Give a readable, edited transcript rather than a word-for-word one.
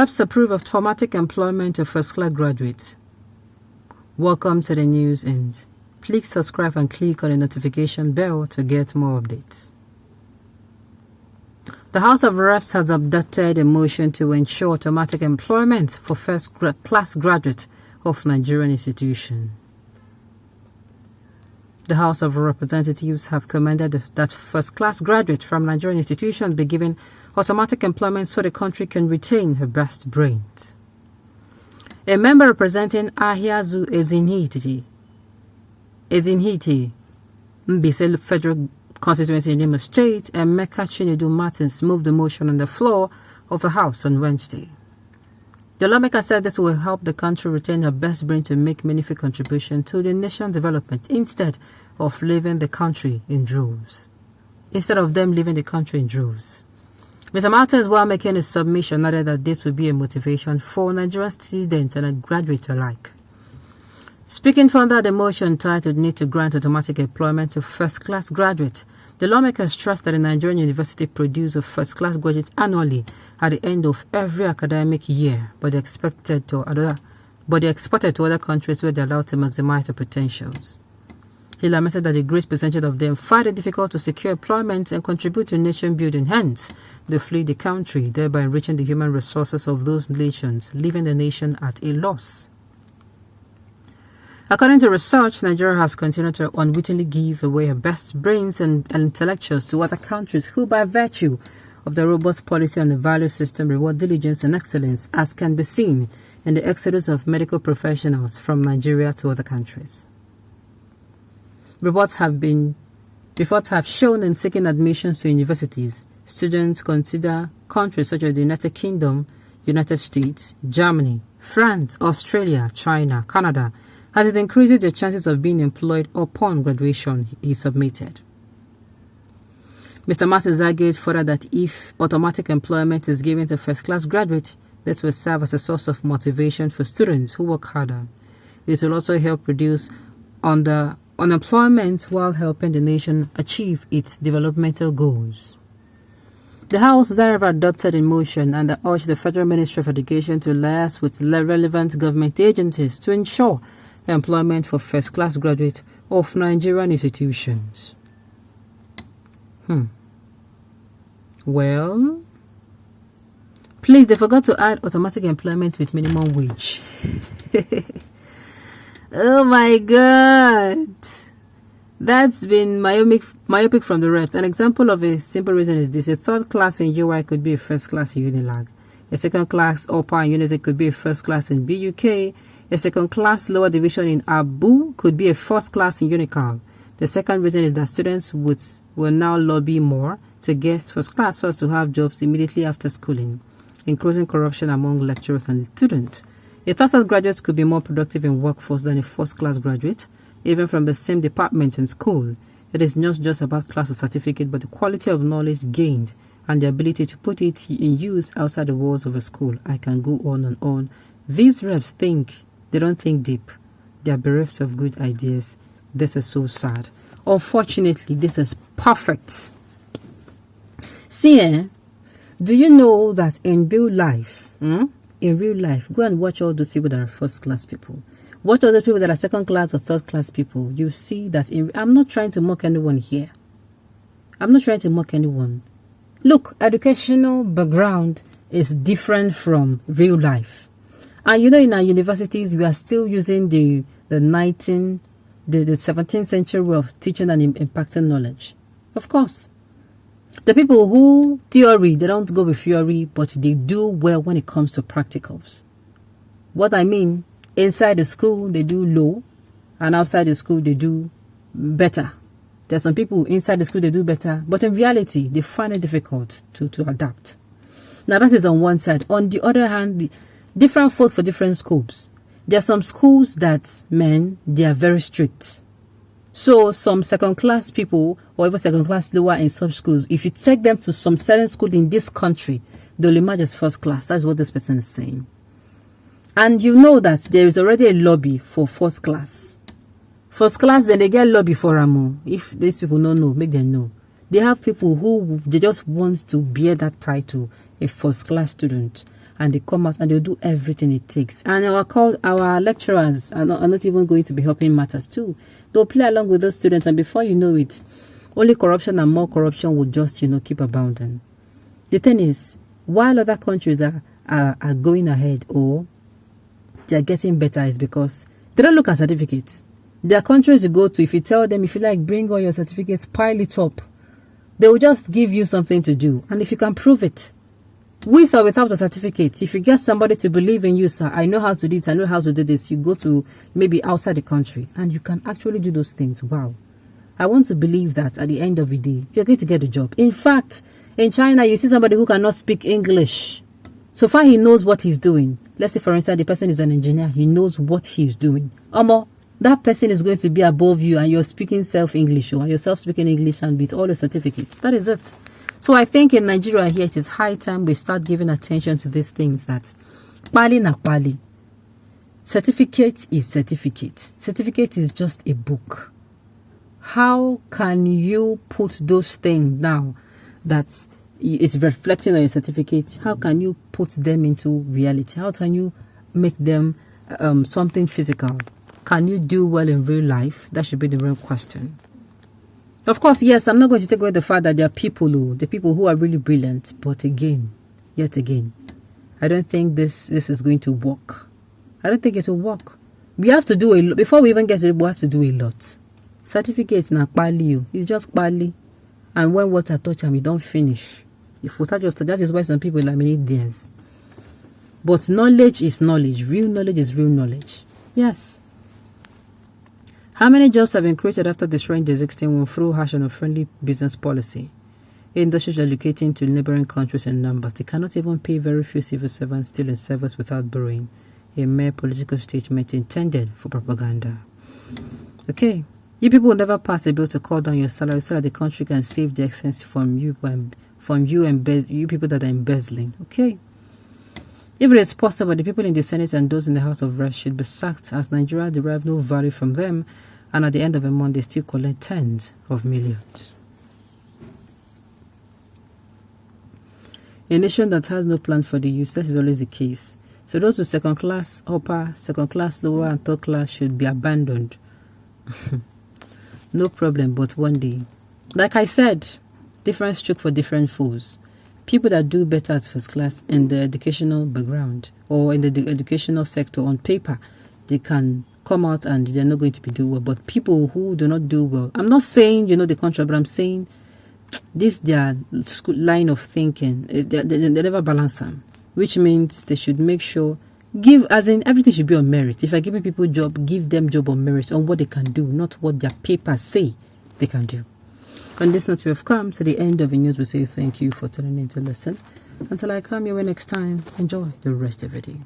Reps approve of automatic employment of first-class graduates. Welcome to the news, and please subscribe and click on the notification bell to get more updates. The House of Reps has adopted a motion to ensure automatic employment for first-class graduates of Nigerian institutions. The House of Representatives have recommended that first-class graduates from Nigerian institutions be given automatic employment so the country can retain her best brains. A member representing Ahiazu Ezinhiti, Mbise Federal Constituency in Imo State, and Mecca Chinedu Martins moved the motion on the floor of the House on Wednesday. The lawmaker said this will help the country retain her best brain to make meaningful contribution to the nation's development instead of leaving the country in droves. Mr. Martins, while making his submission, added that this would be a motivation for Nigerian students and graduates alike. Speaking further, the motion titled Need to Grant Automatic Employment to First-Class Graduates, the lawmakers stressed that the Nigerian university produces a first-class graduate annually at the end of every academic year, but they exported to other countries where they are allowed to maximize their potentials. He lamented that a great percentage of them find it difficult to secure employment and contribute to nation building. Hence, they flee the country, thereby enriching the human resources of those nations, leaving the nation at a loss. According to research, Nigeria has continued to unwittingly give away her best brains and intellectuals to other countries who, by virtue of the robust policy and the value system, reward diligence and excellence, as can be seen in the exodus of medical professionals from Nigeria to other countries. Reports have shown in seeking admissions to universities, students consider countries such as the United Kingdom, United States, Germany, France, Australia, China, Canada, as it increases their chances of being employed upon graduation, he submitted. Mr. Martins argued further that if automatic employment is given to first-class graduates, this will serve as a source of motivation for students who work harder. It will also help reduce unemployment while helping the nation achieve its developmental goals. The House therefore adopted a motion and urged the Federal Ministry of Education to liaise with relevant government agencies to ensure employment for first-class graduates of Nigerian institutions. Well, please, they forgot to add automatic employment with minimum wage. Oh my God. That's been myopic from the reps. An example of a simple reason is this. A third class in UI could be a first class in Unilag. A second class upper in Unisic could be a first class in BUK. A second class lower division in Abu could be a first class in Unical. The second reason is that students will now lobby more to get first class so as to have jobs immediately after schooling, increasing corruption among lecturers and students. A third-class graduate could be more productive in workforce than a first-class graduate, even from the same department in school. It is not just about class or certificate, but the quality of knowledge gained and the ability to put it in use outside the walls of a school. I can go on and on. These reps they don't think deep. They are bereft of good ideas. This is so sad. Unfortunately, this is perfect. See, do you know that in real life, go and watch all those people that are first-class people. Watch all those people that are second-class or third-class people. You see that I'm not trying to mock anyone here. I'm not trying to mock anyone. Look, educational background is different from real life. And you know, in our universities, we are still using the 17th century way of teaching and impacting knowledge. Of course. The people who they don't go with theory, but they do well when it comes to practicals. What I mean, inside the school, they do low, and outside the school, they do better. There's some people inside the school, they do better, but in reality, they find it difficult to adapt. Now, that is on one side. On the other hand, different folk for different schools. There are some schools that, they are very strict. So some second-class people, or even second-class lower in such schools, if you take them to some certain school in this country, they'll emerge as first class. That's what this person is saying. And you know that there is already a lobby for first class. First class, then they get lobby for Ramo. If these people don't know, make them know. They have people who they just want to bear that title, a first class student. and they come out and they'll do everything it takes. And our lecturers are not even going to be helping matters too. They'll play along with those students, and before you know it, only corruption and more corruption will just, keep abounding. The thing is, while other countries are going ahead or they're getting better, is because they don't look at certificates. There are countries you go to, if you tell them, if you like, bring all your certificates, pile it up, they will just give you something to do. And if you can prove it, with or without a certificate, if you get somebody to believe in you, sir, I know how to do this, I know how to do this, you go to maybe outside the country and you can actually do those things. Wow. I want to believe that at the end of the day, you're going to get a job. In fact, in China, you see somebody who cannot speak English. So far, he knows what he's doing. Let's say, for instance, the person is an engineer. He knows what he's doing. That person is going to be above you, and you're speaking self-English, or you're self-speaking English and with all the certificates. That is it. So I think in Nigeria here, it is high time we start giving attention to these things, that pali na pali. Certificate is certificate. Certificate is just a book. How can you put those things now that is reflecting on your certificate? How can you put them into reality? How can you make them something physical? Can you do well in real life? That should be the real question. Of course, yes, I'm not going to take away the fact that there are people who are really brilliant. But yet again, I don't think this is going to work. I don't think it will work. We have to do a lot. Before we even get to it, we have to do a lot. Certificates na pali. It's just pali. And when water touch them, you don't finish. If water just touch, that is why some people laminate theirs. But knowledge is knowledge. Real knowledge is real knowledge. Yes. How many jobs have been created after destroying the existing one through harsh and unfriendly business policy? Industries are relocating to neighboring countries in numbers. They cannot even pay very few civil servants still in service without borrowing. A mere political statement intended for propaganda. Okay. You people will never pass a bill to call down your salary so that the country can save the excess from you and you people that are embezzling. Okay. If it is possible, the people in the Senate and those in the House of Reps should be sacked, as Nigeria derive no value from them, and at the end of the month they still collect tens of millions. A nation that has no plan for the youth, that is always the case. So those with second class upper, second class lower, and third class should be abandoned. No problem, but one day. Like I said, different stroke for different fools. People that do better at first class in the educational background or in the educational sector on paper, they can come out and they're not going to be doing well. But people who do not do well, I'm not saying, the contrary, but I'm saying this, their line of thinking, they never balance them, which means they should make sure, everything should be on merit. If you're giving people job, give them job on merit, on what they can do, not what their papers say they can do. On this note, we have come to the end of the news. We say thank you for tuning in to listen. Until I come your way next time, enjoy the rest of your day.